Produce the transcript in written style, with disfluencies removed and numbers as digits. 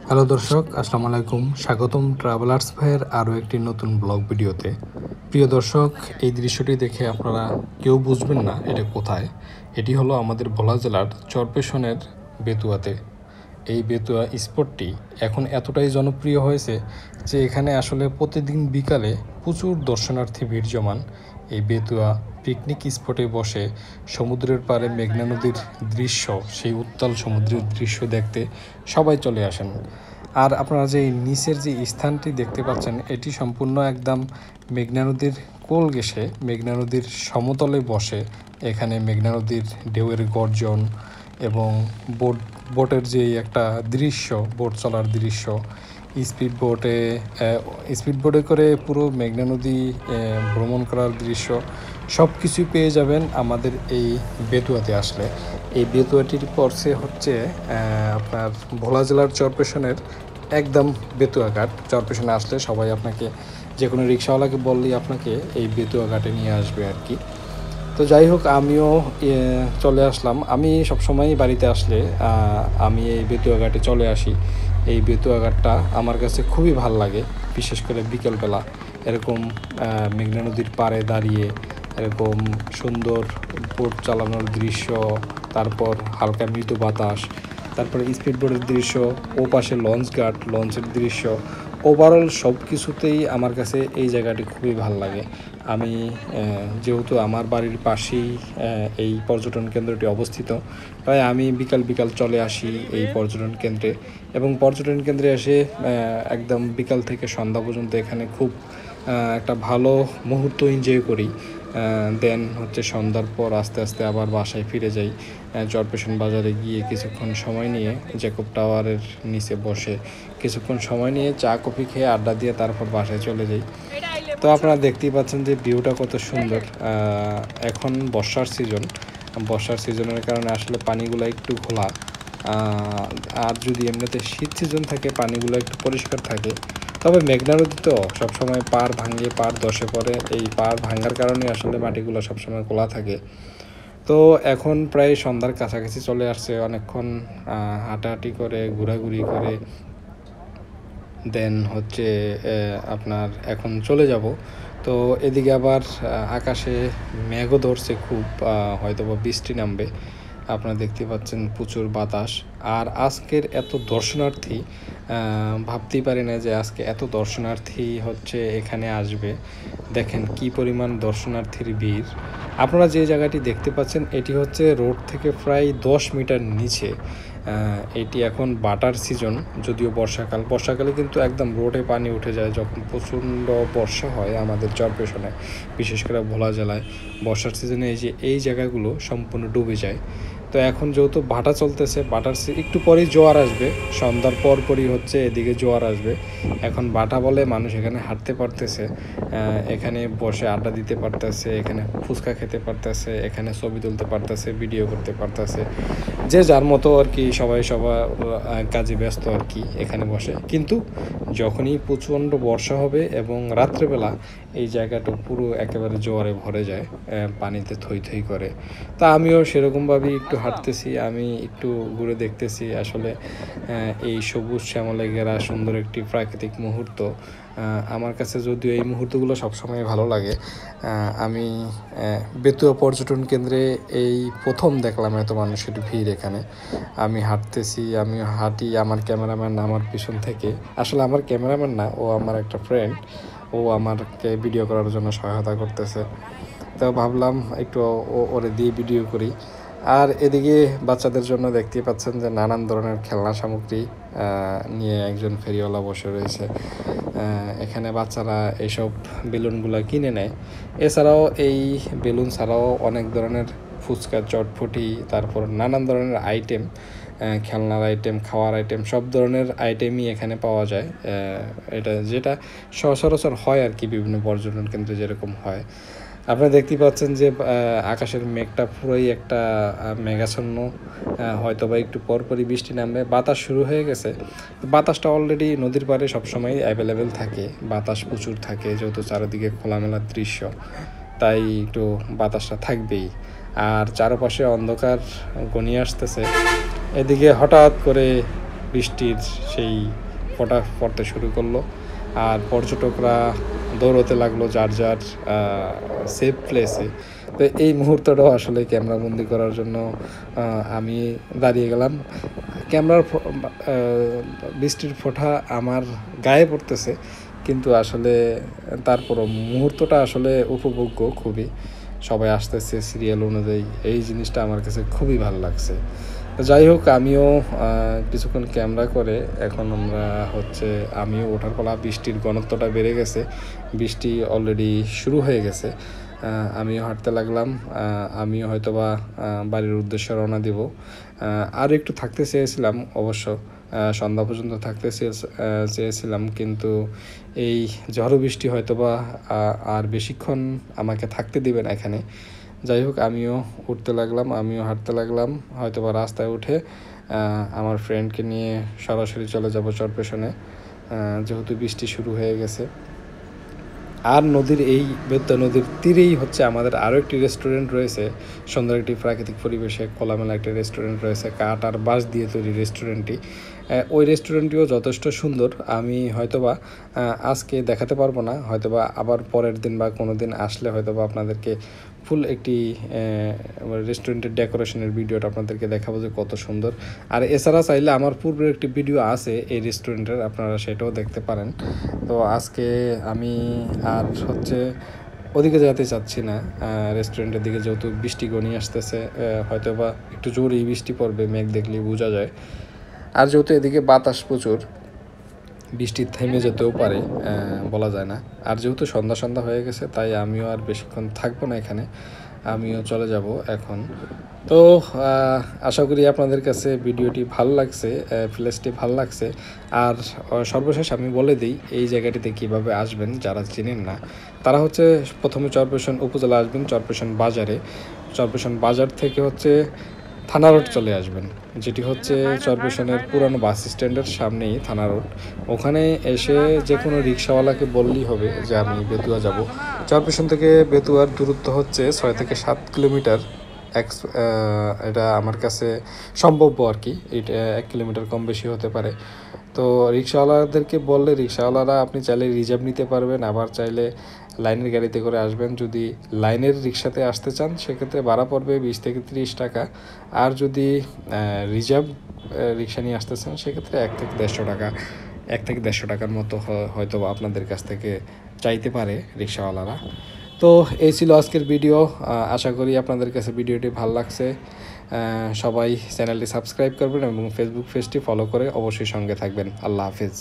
Hello দর্শক, আসসালামু আলাইকুম। স্বাগতম ট্রাভেলার্স ভাইয়ের আরও একটি নতুন ব্লগ ভিডিওতে। প্রিয় দর্শক, এই দৃশ্যটি দেখে আপনারা কেউ বুঝবেন না এটা কোথায়। এটি হলো আমাদের ভোলা জেলার চরপেশনের বেতুয়াতে। এই বেতুয়া স্পটটি এখন এতটাই জনপ্রিয় হয়েছে যে এখানে আসলে প্রতিদিন বিকালে প্রচুর দর্শনার্থী ভিড় জমান। এই বেতুয়া পিকনিক স্পটে বসে সমুদ্রের পাড়ে মেঘনা নদীর দৃশ্য, সেই উত্তাল সমুদ্রের দৃশ্য দেখতে সবাই চলে আসেন। আর আপনারা যে নিচের যে স্থানটি দেখতে পাচ্ছেন, এটি সম্পূর্ণ একদম মেঘনা নদীর কোল ঘেঁষে মেঘনা নদীর সমতলে বসে এখানে মেঘনা নদীর ঢেউয়ের গর্জন এবং বোটের যে একটা দৃশ্য, বোট চলার দৃশ্য, স্পিড বোটে করে পুরো মেঘনা নদী ভ্রমণ করার দৃশ্য সব কিছুই পেয়ে যাবেন আমাদের এই বেতুয়াতে আসলে। এই বেতুয়াটির পড়ছে হচ্ছে আপনার ভোলা জেলার চরপেশনের একদম বেতুয়া ঘাট। চরপেশনে আসলে সবাই আপনাকে, যে কোনো রিক্সাওয়ালাকে বললেই আপনাকে এই বেতুয়া ঘাটে নিয়ে আসবে আর কি। তো যাই হোক, আমিও চলে আসলাম। আমি সবসময় বাড়িতে আসলে আমি এই বেতুয়া ঘাটে চলে আসি। এই বেতুয়া ঘাটটা আমার কাছে খুবই ভাল লাগে, বিশেষ করে বিকেলবেলা এরকম মেঘনা নদীর পাড়ে দাঁড়িয়ে এরকম সুন্দর বোট চালানোর দৃশ্য, তারপর হালকা মৃদু বাতাস, তারপরে স্পিড বোটের দৃশ্য, ও পাশে লঞ্চ ঘাট, লঞ্চের দৃশ্য, ওভারঅল সব কিছুতেই আমার কাছে এই জায়গাটি খুবই ভাল লাগে। আমি যেহেতু আমার বাড়ির পাশেই এই পর্যটন কেন্দ্রটি অবস্থিত, তাই আমি বিকাল বিকাল চলে আসি এই পর্যটন কেন্দ্রে। এবং পর্যটন কেন্দ্রে এসে একদম বিকাল থেকে সন্ধ্যা পর্যন্ত এখানে খুব একটা ভালো মুহূর্ত এনজয় করি। দেন হচ্ছে সন্ধ্যার পর আস্তে আস্তে আবার বাসায় ফিরে যাই। চরপেশন বাজারে গিয়ে কিছুক্ষণ সময় নিয়ে জ্যাকব টাওয়ারের নিচে বসে কিছুক্ষণ সময় নিয়ে চা কফি খেয়ে আড্ডা দিয়ে তারপর বাসায় চলে যাই। তো আপনারা দেখতেই পাচ্ছেন যে ভিউটা কত সুন্দর। এখন বর্ষার সিজনের কারণে আসলে পানিগুলো একটু ঘোলা। আর যদি এমনিতে শীত সিজন থাকে পানিগুলো একটু পরিষ্কার থাকে। তবে মেঘনা নদী তো সবসময় পাড় ভাঙে, পাড় ধসে পড়ে। এই পাড় ভাঙার কারণে আসলে মাটিগুলো সবসময় খোলা থাকে। তো এখন প্রায় সন্ধ্যার কাছাকাছি চলে আসছে। অনেকক্ষণ হাঁটাহাঁটি করে ঘোরাঘুরি করে দেন হচ্ছে আপনার এখন চলে যাব। তো এদিকে আবার আকাশে মেঘও ধরছে খুব, হয়তো বা বৃষ্টি নামবে। আপনারা দেখতে পাচ্ছেন প্রচুর বাতাস। আর আজকের এত দর্শনার্থী, ভাবতেই পারি না যে আজকে এত দর্শনার্থী হচ্ছে এখানে আসবে। দেখেন কি পরিমাণ দর্শনার্থীর ভিড়। আপনারা যে জায়গাটি দেখতে পাচ্ছেন এটি হচ্ছে রোড থেকে প্রায় 10 মিটার নিচে। এটি এখন বাটার সিজন, যদিও বর্ষাকালে কিন্তু একদম রোডে পানি উঠে যায় যখন প্রচণ্ড বর্ষা হয় আমাদের চরপেশনে, বিশেষ করে ভোলা জেলায়। বর্ষার সিজনে এই জায়গাগুলো সম্পূর্ণ ডুবে যায়। তো এখন যেহেতু ভাটা চলতেছে, একটু পরেই জোয়ার আসবে, সন্ধ্যার পরই হচ্ছে এদিকে জোয়ার আসবে। এখন ভাটা বলে মানুষ এখানে হাঁটতে পারতেছে, এখানে বসে আড্ডা দিতে পারতেছে, এখানে ফুচকা খেতে পারতেছে, এখানে ছবি তুলতে পারতেছে, ভিডিও করতে পারতেছে, যে যার মতো আর কি। সবাই সবার কাজে ব্যস্ত আর কি এখানে বসে। কিন্তু যখনই প্রচণ্ড বর্ষা হবে এবং রাত্রেবেলা এই জায়গাটা পুরো একেবারে জোয়ারে ভরে যায়, পানিতে থই থই করে। তা আমিও সেরকমভাবেই একটু হাঁটতেছি, আমি একটু ঘুরে দেখতেছি আসলে এই সবুজ শ্যামলে ঘেরা সুন্দর একটি প্রাকৃতিক মুহূর্ত। আমার কাছে যদিও এই মুহূর্তগুলো সবসময় ভালো লাগে। আমি বেতুয়া পর্যটন কেন্দ্রে এই প্রথম দেখলাম এত মানুষের ভিড় এখানে। আমি হাঁটি, আমার ক্যামেরাম্যান আমার পিছন থেকে, আসলে আমার ক্যামেরাম্যান না, ও আমার একটা ফ্রেন্ড, ও আমাকে ভিডিও করার জন্য সহায়তা করতেছে। তো ভাবলাম একটু ওরে দিয়ে ভিডিও করি। আর এদিকে বাচ্চাদের জন্য দেখতেই পাচ্ছেন যে নানান ধরনের খেলনা সামগ্রী নিয়ে একজন ফেরিওয়ালা বসে রয়েছে। এখানে বাচ্চারা এইসব বেলুনগুলো কিনে নেয়। এছাড়াও এই বেলুন ছাড়াও অনেক ধরনের ফুচকা, চটফটি, তারপর নানান ধরনের আইটেম, খেলনার আইটেম, খাওয়ার আইটেম, সব ধরনের আইটেমই এখানে পাওয়া যায়। যেটা সচরাচর হয় আর কি বিভিন্ন পর্যটন কেন্দ্রে যেরকম হয়। আপনারা দেখতেই পাচ্ছেন যে আকাশের মেঘটা পুরোই একটা মেঘাচ্ছন্ন, হয়তো বা একটু পরপরই বৃষ্টি নামবে। বাতাস শুরু হয়ে গেছে। বাতাসটা অলরেডি নদীর পাড়ে সবসময় অ্যাভেলেবেল থাকে, বাতাস প্রচুর থাকে যেহেতু চারিদিকে খোলামেলা দৃশ্য, তাই একটু বাতাসটা থাকবেই। আর চারপাশে অন্ধকার ঘনিয়ে আসতেছে। এদিকে হঠাৎ করে বৃষ্টির সেই ফোঁটা পড়তে শুরু করলো, আর পর্যটকরা দৌড়তে লাগলো যার যার সেফ প্লেসে। তো এই মুহূর্তটাও আসলে ক্যামেরাবন্দি করার জন্য আমি দাঁড়িয়ে গেলাম। ক্যামেরার বৃষ্টির ফোঁটা আমার গায়ে পড়তেছে, কিন্তু আসলে তারপরও মুহূর্তটা আসলে উপভোগ্য খুবই। সবাই আসতেছে সিরিয়াল অনুযায়ী, এই জিনিসটা আমার কাছে খুবই ভালো লাগছে। তো যাই হোক, আমিও কিছুক্ষণ ক্যামেরা করে এখন আমরা আমিও ওঠার পালা। বৃষ্টির ঘনত্বটা বেড়ে গেছে, বৃষ্টি অলরেডি শুরু হয়ে গেছে। আমিও হাঁটতে লাগলাম। আমিও হয়তোবা বাড়ির উদ্দেশ্যে রওনা দিব। আর একটু থাকতে চেয়েছিলাম অবশ্য, সন্ধ্যা পর্যন্ত থাকতে চেয়েছিলাম, কিন্তু এই ঝড় বৃষ্টি হয়তোবা আর বেশিক্ষণ আমাকে থাকতে দিবে না এখানে। যাই হোক, আমিও উঠতে লাগলাম, আমিও হাঁটতে লাগলাম। হয়তোবা রাস্তায় উঠে আমার ফ্রেন্ডকে নিয়ে সরাসরি চলে যাব চরপেশনে, যেহেতু বৃষ্টি শুরু হয়ে গেছে। আর বেত্তা নদীর তীরেই আমাদের আরও একটি রেস্টুরেন্ট রয়েছে, সুন্দর একটি প্রাকৃতিক পরিবেশে খোলামেলা একটি রেস্টুরেন্ট রয়েছে, কাঠ আর বাঁশ দিয়ে তৈরি রেস্টুরেন্টটি। ওই রেস্টুরেন্টটিও যথেষ্ট সুন্দর। আমি হয়তোবা আজকে দেখাতে পারবো না, হয়তোবা আবার পরের দিন বা কোনো দিন আসলে হয়তোবা আপনাদেরকে ফুল একটি রেস্টুরেন্টের ডেকোরেশনের ভিডিওটা আপনাদেরকে দেখাবো যে কত সুন্দর। আর এছাড়া চাইলে আমার পূর্বের একটি ভিডিও আছে এই রেস্টুরেন্টের, আপনারা সেটাও দেখতে পারেন। তো আজকে আমি আর ওদিকে যেতে চাচ্ছি না, রেস্টুরেন্টের দিকে, যেহেতু বৃষ্টি ঘনিয়ে আসতেছে। হয়তোবা একটু জোরেই বৃষ্টি পড়বে, মেঘ দেখলেই বোঝা যায়। আর যেহেতু এদিকে বাতাস প্রচুর, বৃষ্টি থেমে যেতেও পারে, বলা যায় না। আর যেহেতু সন্ধ্যা হয়ে গেছে, তাই আমিও আর বেশিক্ষণ থাকবো না এখানে, আমিও চলে যাব এখন। তো আশা করি আপনাদের কাছে ভিডিওটি ভালো লাগছে, প্লেসটি ভালো লাগছে। আর সর্বশেষ আমি বলে দিই এই জায়গাটিতে কিভাবে আসবেন। যারা চেনেন না তারা প্রথমে চরপেশন উপজেলা আসবেন, চরপেশন বাজার থেকে থানা রোড চলে আসবেন, যেটি চরপেশনের পুরানো বাস স্ট্যান্ডের সামনেই থানা রোড। ওখানে এসে যে কোনো রিক্সাওয়ালাকে বললেই হবে যে আমি বেতুয়া যাব। চরপেশন থেকে বেতুয়ার দূরত্ব 6 থেকে 7 কিলোমিটার। এটা আমার কাছে সম্ভব আর কি, এটা 1 কিলোমিটার কম বেশি হতে পারে। তো রিক্সাওয়ালাদেরকে বললে রিক্সাওয়ালারা আপনি চাইলে রিজার্ভ নিতে পারবেন, আবার চাইলে লাইনের গাড়িতে করে আসবেন। যদি লাইনের রিক্সাতে আসতে চান সেক্ষেত্রে ভাড়া পড়বে 20 থেকে 30 টাকা। আর যদি রিজার্ভ রিক্সা নিয়ে আসতে চান সেক্ষেত্রে 1 থেকে 150 টাকার মতো হয়তো আপনাদের কাছ থেকে চাইতে পারে রিক্সাওয়ালারা। তো এই ছিল আজকের ভিডিও। আশা করি আপনাদের কাছে ভিডিওটি ভালো লাগছে। সবাই চ্যানেলটি সাবস্ক্রাইব করবেন এবং ফেসবুক পেজটি ফলো করে অবশ্যই সঙ্গে থাকবেন। আল্লাহ হাফেজ।